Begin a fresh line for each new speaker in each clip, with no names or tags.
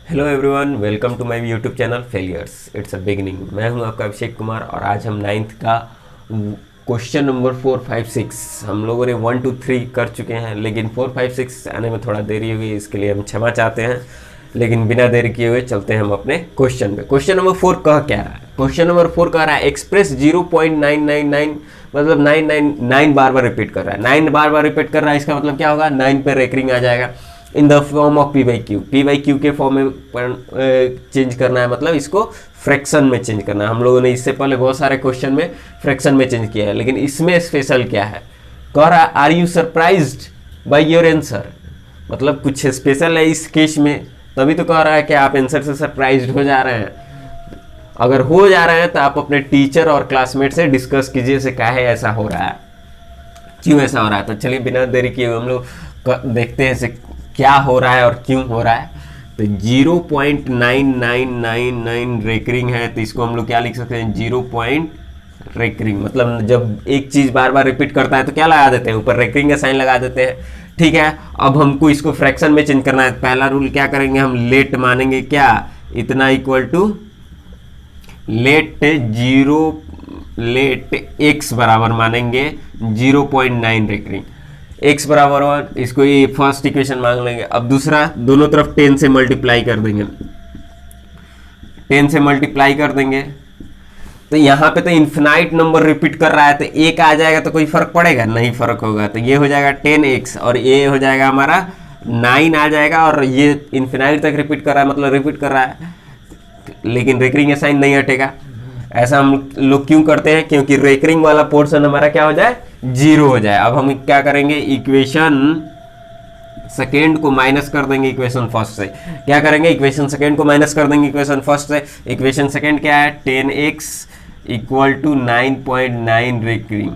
Hello everyone, welcome to my YouTube channel failures it's a beginning. मैं हूं आपका अभिषेक कुमार और आज हम नाइन्थ का क्वेश्चन नंबर 4, 5, 6 हम लोगों ने 1, 2, 3 कर चुके हैं, लेकिन 4, 5, 6 आने में थोड़ा देरी हो गई, इसके लिए हम क्षमा चाहते हैं। लेकिन बिना देरी किए हुए चलते हैं हम अपने क्वेश्चन पे। क्वेश्चन नंबर 4 कह क्या रहा है? क्वेश्चन नंबर 4 कह रहा है एक्सप्रेस 0.999, मतलब 999 बार बार रिपीट कर रहा है। 9 बार बार रिपीट कर रहा है, इसका मतलब क्या होगा? 9 पे रेकरिंग आ जाएगा in the form of P by Q. P by Q के फॉर्म में चेंज करना है, मतलब इसको फ्रैक्शन में चेंज करना है। हम लोगों ने इससे पहले बहुत सारे क्वेश्चन में फ्रैक्शन में चेंज किया है, लेकिन इसमें स्पेशल क्या है? कह रहा are you surprised by your answer, मतलब कुछ स्पेशल है इस केस में, तभी तो कह रहा है कि आप आंसर से सरप्राइज्ड हो जा रहे हैं। अगर हो जा रहे हैं तो आप अपने टीचर और क्लासमेट से डिस्कस कीजिए से काहे ऐसा हो रहा है, क्यों ऐसा हो रहा है। तो चलिए बिना देरी किए हम लोग देखते हैं क्या हो रहा है और क्यों हो रहा है। तो 0.9999 रेकरिंग है, तो इसको हम लोग क्या लिख सकते हैं? 0 पॉइंट रेकरिंग, मतलब जब एक चीज बार बार रिपीट करता है तो क्या लगा देते हैं? ऊपर रेकरिंग का साइन लगा देते हैं। ठीक है, अब हमको इसको फ्रैक्शन में चेंज करना है। पहला रूल क्या करेंगे? हम लेट मानेंगे क्या? इतना equal to let 0 let x बराबर मानेंगे 0.9 रेकरिंग। x बराबर 1, इसको ये फर्स्ट इक्वेशन मांग लेंगे। अब दूसरा, दोनों तरफ 10 से मल्टीप्लाई कर देंगे। 10 से मल्टीप्लाई कर देंगे तो यहाँ पे तो इन्फिनाइट नंबर रिपीट कर रहा है, तो एक आ जाएगा तो कोई फर्क पड़ेगा? नहीं फर्क होगा। तो ये हो जाएगा 10x और ये हो जाएगा हमारा 9 आ जाएगा, और ये इन्फिनाइट तक रिपीट कर रहा है, मतलब रिपीट कर रहा है, लेकिन रेकरिंग का साइन नहीं हटेगा। ऐसा हम लोग क्यों करते हैं? क्योंकि रेकरिंग वाला पोर्शन हमारा क्या हो जाए? 0 हो जाए। अब हम क्या करेंगे? इक्वेशन सेकेंड को माइनस कर देंगे इक्वेशन फर्स्ट से। क्या करेंगे? इक्वेशन सेकेंड को माइनस कर देंगे इक्वेशन फर्स्ट से। इक्वेशन सेकेंड क्या है? 10x इक्वल टू 9.9 रेकरिंग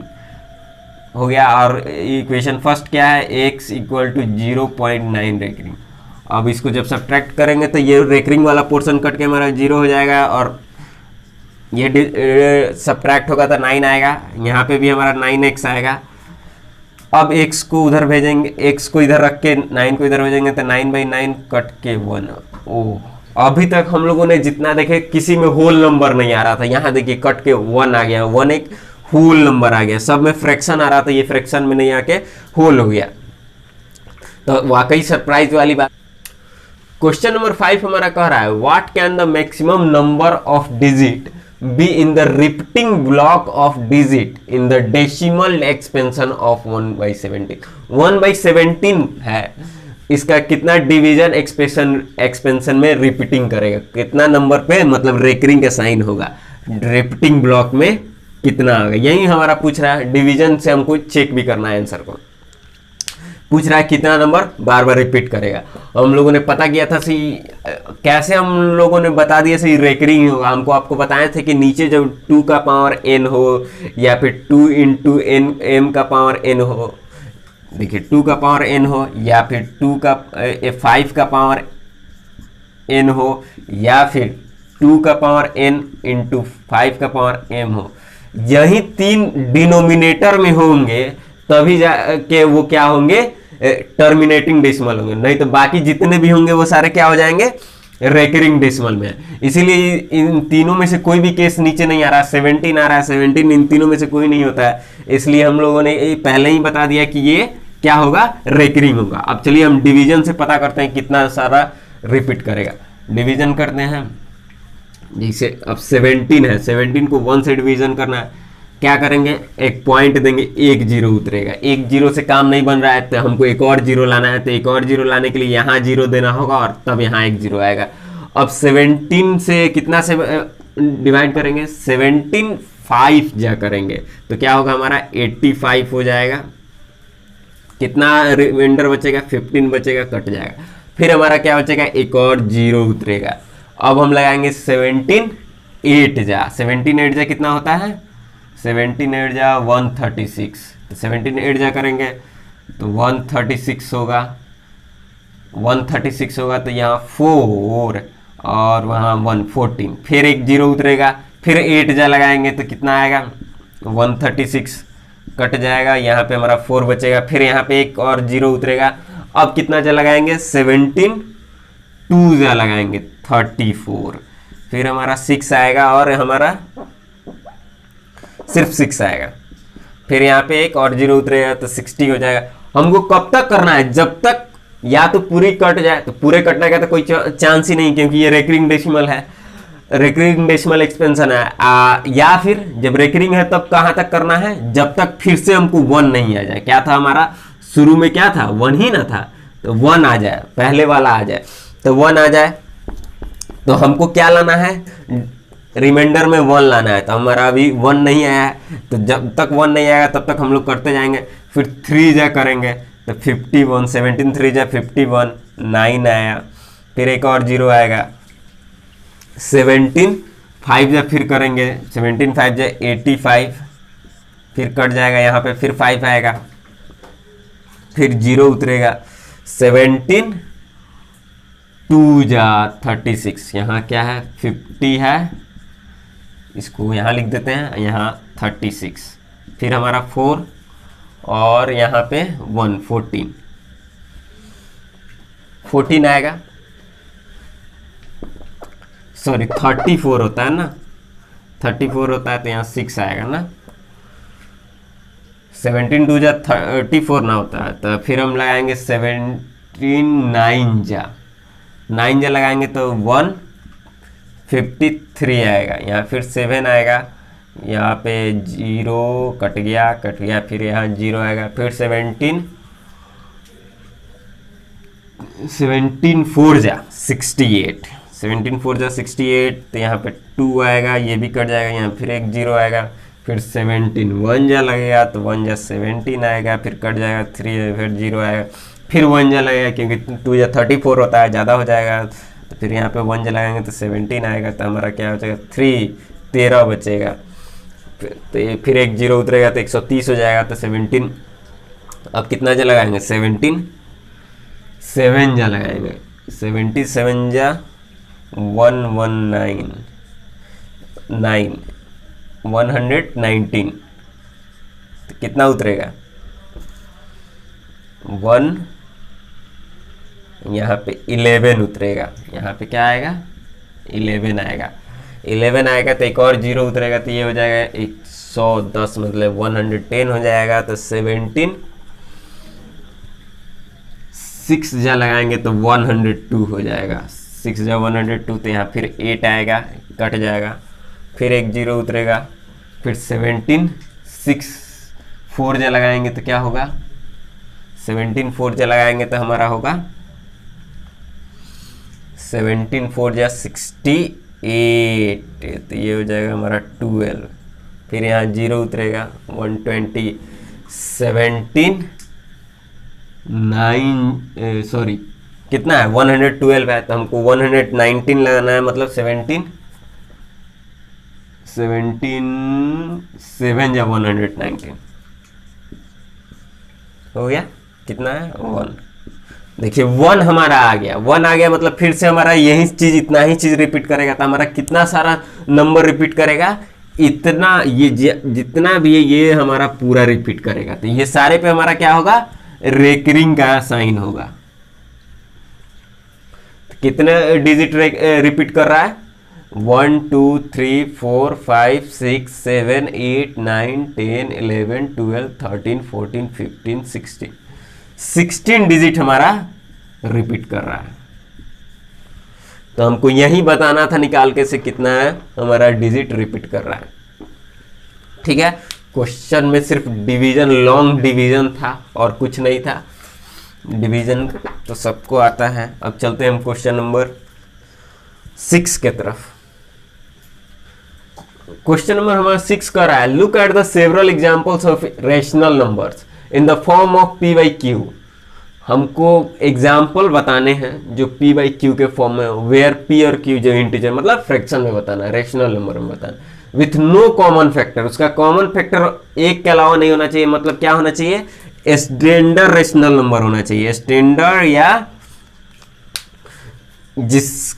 हो गया, और इक्वेशन फर्स्ट क्या है? x equal to 0.9 recurring. अब इसको जब सब्ट्रैक्ट करेंगे तो ये रेकरिंग वाला पोर्शन कट के हमारा 0 हो जाएगा, और ये सब्ट्रैक्ट होगा तो 9 आएगा। यहाँ पे भी हमारा 9x आएगा। अब x को उधर भेजेंगे, x को इधर रख के 9 को इधर भेजेंगे तो 9/9 कट के 1। ओ, अभी तक हम लोगों ने जितना देखे किसी में होल नंबर नहीं आ रहा था, यहाँ देखिए कट के 1 आ गया। 1 एक होल नंबर आ गया। सब में फ्रैक्शन आ रहा था, ये फ्रैक्शन में नहीं आके होल हो गया। तो वाकई सरप्राइज वाली बात। क्वेश्चन नंबर 5 हमारा कह रहा है what can the maximum number of digit be in the repeating block of digit in the decimal expansion of 1/17। 1/17 है, इसका कितना डिवीजन एक्सपेंशन में रिपीटिंग करेगा? कितना नंबर पे, मतलब रेकरिंग का साइन होगा, रिपीटिंग ब्लॉक में कितना आएगा? यही हमारा पूछ रहा है। डिवीजन से हमको चेक भी करना है, आंसर को पूछ रहा है कितना नंबर बार बार रिपीट करेगा। हम लोगों ने पता किया था सी कैसे, हम लोगों ने बता दिया सी रेकरिंग होगा। हमको आपको बताए थे कि नीचे जब 2 का पावर n हो, या फिर 2 इंटू एन m का पावर n हो, देखिए 2 का पावर n हो, या फिर 5 का पावर n हो, या फिर 2 का पावर n इंटू 5 का पावर m हो। यही 3 डिनोमिनेटर में होंगे तभी जाके वो क्या होंगे? टर्मिनेटिंग डेसिमल होंगे, नहीं तो बाकी जितने भी होंगे वो सारे क्या हो जाएंगे? रेकरिंग डेसिमल में। इसीलिए इन तीनों में से कोई भी केस नीचे नहीं आ रहा। 17 आ रहा है, 17 इन तीनों में से कोई नहीं होता है, इसलिए हम लोगों ने पहले ही बता दिया कि ये क्या होगा? रेकरिंग होगा। अब चलिए हम डिवीजन से पता करते हैं कितना सारा रिपीट करेगा। डिवीजन करते हैं, जैसे अब 17 है, 17 को 1 से डिवीजन करना है। क्या करेंगे? एक पॉइंट देंगे, एक जीरो उतरेगा। एक जीरो से काम नहीं बन रहा है तो हमको एक और जीरो लाना है, तो एक और जीरो लाने के लिए यहाँ जीरो देना होगा और तब यहाँ एक जीरो आएगा। अब 17 से कितना से डिवाइड करेंगे? 17 5 जा करेंगे तो क्या होगा? हमारा 85 हो जाएगा। कितना रिमाइंडर बचेगा? 15 बचेगा, कट जाएगा। फिर हमारा क्या बचेगा? एक और जीरो उतरेगा। अब हम लगाएंगे 17 8 जा। 17 8 जा कितना होता है? 17 8 जा 136। तो 17 8 जा करेंगे तो 136 होगा। 136 होगा तो यहाँ 4 और वहाँ 114, फिर एक जीरो उतरेगा। फिर 8 जा लगाएंगे तो कितना आएगा? 136 कट जाएगा, यहाँ पे हमारा 4 बचेगा। फिर यहाँ पे एक और जीरो उतरेगा। अब कितना जा लगाएंगे? 17 2 जा लगाएंगे 34, फिर हमारा 6 आएगा और हमारा सिर्फ 6 आएगा, फिर यहाँ पे एक और 0 उतरेगा तो 60 हो जाएगा। हमको कब तक करना है, जब तक या तो पूरी कट जाए, तो पूरे कटने का तो कोई चांस ही नहीं क्योंकि ये रेकरिंग डेसिमल है, रेकरिंग डेसिमल एक्सपेंशन है। या फिर जब रेकरिंग है तब कहाँ तक करना है, जब तक फिर से हमको 1 नहीं आ जाए। क्या था हमारा शुरू में, क्या था 1 ही ना था, तो 1 आ जाए, पहले वाला आ जाए, तो 1 आ जाए तो हमको क्या लाना है, रिमाइंडर में 1 लाना है। तो हमारा अभी 1 नहीं आया है, तो जब तक 1 नहीं आएगा तब तक हम लोग करते जाएंगे। फिर 3 जा करेंगे तो 51, 17 3 जा 51, 9 आया, फिर एक और 0 आएगा, 17 5 जा फिर करेंगे, 17 5 जा 85, फिर कट जाएगा यहाँ पे, फिर 5 आएगा, फिर 0 उतरेगा, 17 2 जा 36, यहाँ क्या है 50 है, इसको यहाँ लिख देते हैं, यहाँ 36, फिर हमारा 4 और यहाँ पे 1 14 आएगा, सॉरी 34 होता है ना, 34 होता है तो यहाँ 6 आएगा ना, 17 2 जा 34 ना होता है, तो फिर हम लगाएंगे 17 9 जा लगाएंगे तो 153 आएगा, यहाँ फिर 7 आएगा, यहाँ पे 0 कट गया, फिर यहाँ 0 आएगा, फिर 17 4 जा 68, 17 4 जा 68, तो यहाँ पे 2 आएगा, ये भी कट जाएगा, यहाँ फिर एक 0 आएगा, फिर 17 1 जा लगेगा तो 1 जा 17 आएगा, फिर कट जाएगा 3, फिर 0 आएगा, फिर 1 जा लगेगा क्योंकि 2 जा 34 होता है, ज़्यादा हो जाएगा, तो फिर यहाँ पे 1 जा लगाएंगे तो 17 आएगा, तो हमारा क्या हो जाएगा 13 बचेगा, फिर एक 0 उतरेगा तो 130 हो जाएगा, तो 17, अब कितना जा लगाएंगे 17 7 जा लगाएंगे, 77 जा 119 119, तो कितना उतरेगा 1, यहाँ पे 11 उतरेगा, यहाँ पे क्या आएगा 11 आएगा, 11 आएगा तो एक और 0 उतरेगा, तो ये हो जाएगा 110, मतलब 110 हो जाएगा, तो 17 6 जा लगाएंगे तो 102 हो जाएगा, 6 जा 102, तो यहाँ फिर 8 आएगा, कट जाएगा, फिर एक 0 उतरेगा, फिर 17 6 4 जा लगाएंगे तो क्या होगा, 17 4 जा लगाएंगे तो हमारा होगा 17 4 जा 68, तो ये हो जाएगा हमारा 12, फिर यहाँ 0 उतरेगा 120, 17 9 सॉरी कितना है 112 है, तो हमको 119 लगाना है, मतलब 17 7 या 119 हो गया, कितना है 1, देखिए 1 हमारा आ गया, 1 आ गया, मतलब फिर से हमारा यही चीज, इतना ही चीज रिपीट करेगा, तो हमारा कितना सारा नंबर रिपीट करेगा, इतना, ये जितना भी है ये हमारा पूरा रिपीट करेगा, तो ये सारे पे हमारा क्या होगा रेकरिंग का साइन होगा। तो कितने डिजिट रिपीट कर रहा है 1 2 3 4 5 6 7 8 9 10 11 12 13 14 15 16 डिजिट हमारा रिपीट कर रहा है। तो हमको यही बताना था निकाल के से कितना है हमारा डिजिट रिपीट कर रहा है। ठीक है, क्वेश्चन में सिर्फ डिवीजन, लॉन्ग डिवीजन था और कुछ नहीं था। डिवीजन तो सबको आता है। अब चलते हैं हम क्वेश्चन नंबर 6 के तरफ। क्वेश्चन नंबर हमारा 6 कर रहा है, look at the several examples of rational numbers in the form of P by Q. हमको एग्जाम्पल बताने हैं जो पी बाई क्यू के फॉर्म में, वेयर पी और क्यू जो इंटीजर मतलब फ्रैक्शन में बताना है, रेशनल नंबर में बताना, विथ नो कॉमन फैक्टर। उसका कॉमन फैक्टर एक के अलावा नहीं होना चाहिए। मतलब क्या होना चाहिए, स्टैंडर्ड रेशनल नंबर होना चाहिए। स्टैंडर्ड या जिस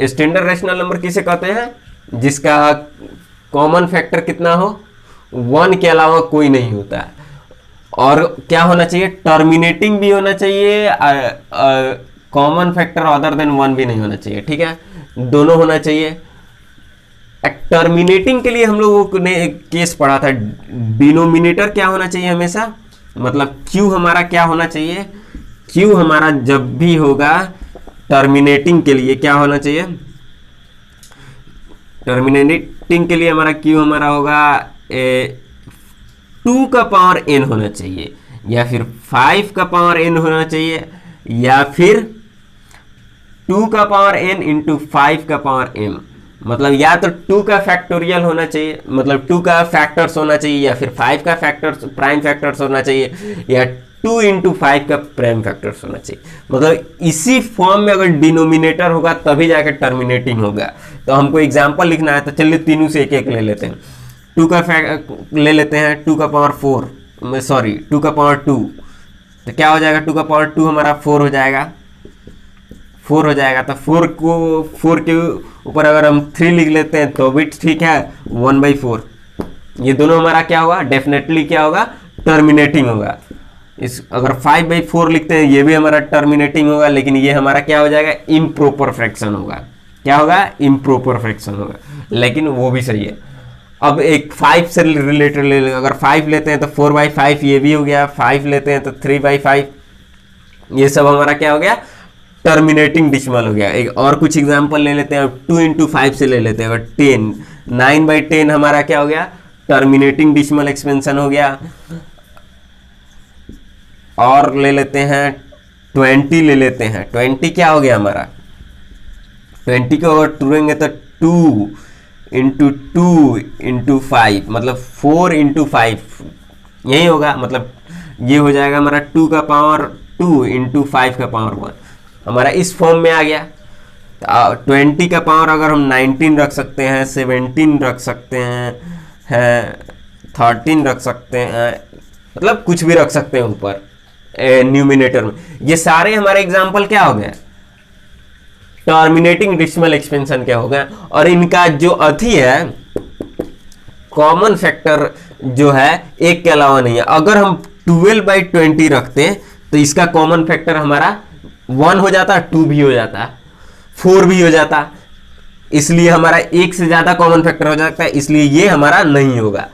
स्टैंडर्ड रेशनल नंबर किसे कहते हैं, जिसका कॉमन फैक्टर कितना हो, 1 के अलावा कोई नहीं होता है। और क्या होना चाहिए, टर्मिनेटिंग भी होना चाहिए, कॉमन फैक्टर अदर देन 1 भी नहीं होना चाहिए, ठीक है, दोनों होना चाहिए। टर्मिनेटिंग के लिए हम लोगों ने एक केस पढ़ा था, डिनोमिनेटर क्या होना चाहिए हमेशा, मतलब क्यू हमारा क्या होना चाहिए, क्यू हमारा जब भी होगा टर्मिनेटिंग के लिए क्या होना चाहिए, टर्मिनेटिंग के लिए हमारा क्यू हमारा होगा 2 का पावर n होना चाहिए, या फिर 5 का पावर n होना चाहिए, या फिर 2 का पावर n इंटू 5 का पावर m, मतलब या तो 2 का फैक्टोरियल होना चाहिए, मतलब 2 का फैक्टर्स होना चाहिए, या फिर 5 का फैक्टर्स प्राइम फैक्टर्स होना चाहिए, या 2 इंटू 5 का प्राइम फैक्टर्स होना चाहिए। मतलब इसी फॉर्म में अगर डिनोमिनेटर होगा तभी जाकर टर्मिनेटिंग होगा। तो हमको एग्जाम्पल लिखना है, तो चलिए तीनों से एक एक ले लेते हैं। 2 का ले लेते हैं, 2 का पावर 4, सॉरी 2 का पावर 2, तो क्या हो जाएगा, 2 का पावर 2 हमारा 4 हो जाएगा, 4 हो जाएगा। तो 4 के ऊपर अगर हम 3 लिख लेते हैं तो भी ठीक है, 1/4, ये दोनों हमारा क्या होगा, डेफिनेटली क्या होगा, टर्मिनेटिंग होगा। इस अगर 5/4 लिखते हैं ये भी हमारा टर्मिनेटिंग होगा, लेकिन ये हमारा क्या हो जाएगा, इम्प्रॉपर फ्रैक्शन होगा। क्या होगा, इम्प्रॉपर फ्रैक्शन होगा, लेकिन वो भी सही है। अब एक 5 से रिलेटेड ले लेंगे, अगर 5 लेते हैं तो 4/5 ये भी हो गया, 5 लेते हैं तो 3/5, ये सब हमारा क्या हो गया, टर्मिनेटिंग डिसिमल हो गया। एक और कुछ एग्जांपल ले लेते हैं, 2 इंटू 5 से ले लेते हैं, अगर 10, 9/10 हमारा क्या हो गया, टर्मिनेटिंग डिसिमल एक्सपेंशन हो गया। और ले लेते हैं 20 ले लेते हैं, 20 क्या हो गया हमारा, 20 को अगर टूरेंगे तो 2 इंटू 2 इंटू 5, मतलब 4 इंटू 5 यही होगा, मतलब ये हो जाएगा हमारा 2 का पावर 2 इंटू 5 का पावर 1, हमारा इस फॉर्म में आ गया। 20 का पावर अगर हम 19 रख सकते हैं, 17 रख सकते हैं, 13 रख सकते हैं, मतलब कुछ भी रख सकते हैं ऊपर न्यूमिनेटर में। ये सारे हमारे एग्जाम्पल क्या हो गए, टर्मिनेटिंग डेसिमल एक्सपेंशन क्या हो गया। और इनका जो अथी है कॉमन फैक्टर जो है एक के अलावा नहीं है। अगर हम 12/20 रखते तो इसका कॉमन फैक्टर हमारा 1 हो जाता, 2 भी हो जाता, 4 भी हो जाता, इसलिए हमारा एक से ज्यादा कॉमन फैक्टर हो जाता है, इसलिए ये हमारा नहीं होगा।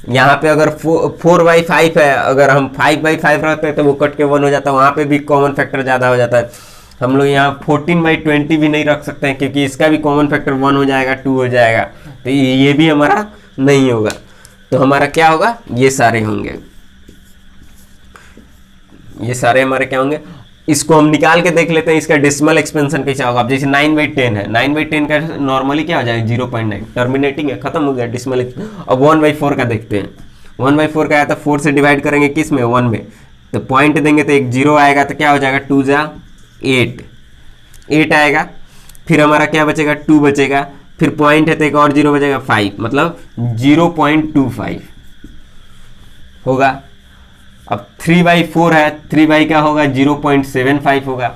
यहाँ पे अगर 4/5 है, अगर हम 5/5 रखते हैं तो वो कट के 1 हो जाता है, वहाँ पे भी कॉमन फैक्टर ज़्यादा हो जाता है। हम लोग यहाँ 14/20 भी नहीं रख सकते हैं, क्योंकि इसका भी कॉमन फैक्टर 1 हो जाएगा, 2 हो जाएगा, तो ये भी हमारा नहीं होगा। तो हमारा क्या होगा, ये सारे होंगे, ये सारे हमारे क्या होंगे। इसको हम निकाल के देख लेते हैं, इसका डेसिमल एक्सपेंशन कैसा होगा। अब जैसे 9/10 है, 9/10 का नॉर्मली क्या हो जाएगा, 0.9, टर्मिनेटिंग है, खत्म हो गया डेसिमल। अब 1/4 का देखते हैं, 1/4 का आया तो 4 से डिवाइड करेंगे किस में, 1 में, तो पॉइंट देंगे तो एक 0 आएगा, तो क्या हो जाएगा, 2 जा 8 आएगा। फिर हमारा क्या बचेगा, 2 बचेगा, फिर पॉइंट है तो एक और 0 बचेगा, 5, मतलब 0.25 होगा। अब 3/4 है, 3 क्या होगा, 0.75 होगा।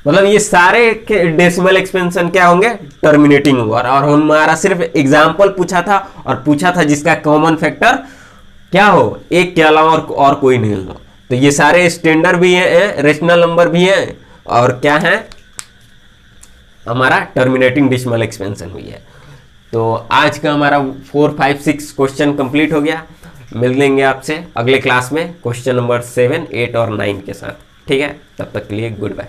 मतलब ये सारे डेसिमल एक्सपेंशन क्या होंगे, टर्मिनेटिंग होगा। और हमारा सिर्फ एग्जाम्पल पूछा था, और पूछा था जिसका कॉमन फैक्टर क्या हो, एक के अलावा और कोई नहीं हो। तो ये सारे स्टैंडर्ड भी है, रेशनल नंबर भी है, और क्या है हमारा टर्मिनेटिंग डेसिमल एक्सपेंशन हुई है। तो आज का हमारा 4, 5, 6 क्वेश्चन कंप्लीट हो गया। मिल लेंगे आपसे अगले क्लास में क्वेश्चन नंबर 7, 8 और 9 के साथ। ठीक है, तब तक के लिए गुड बाय।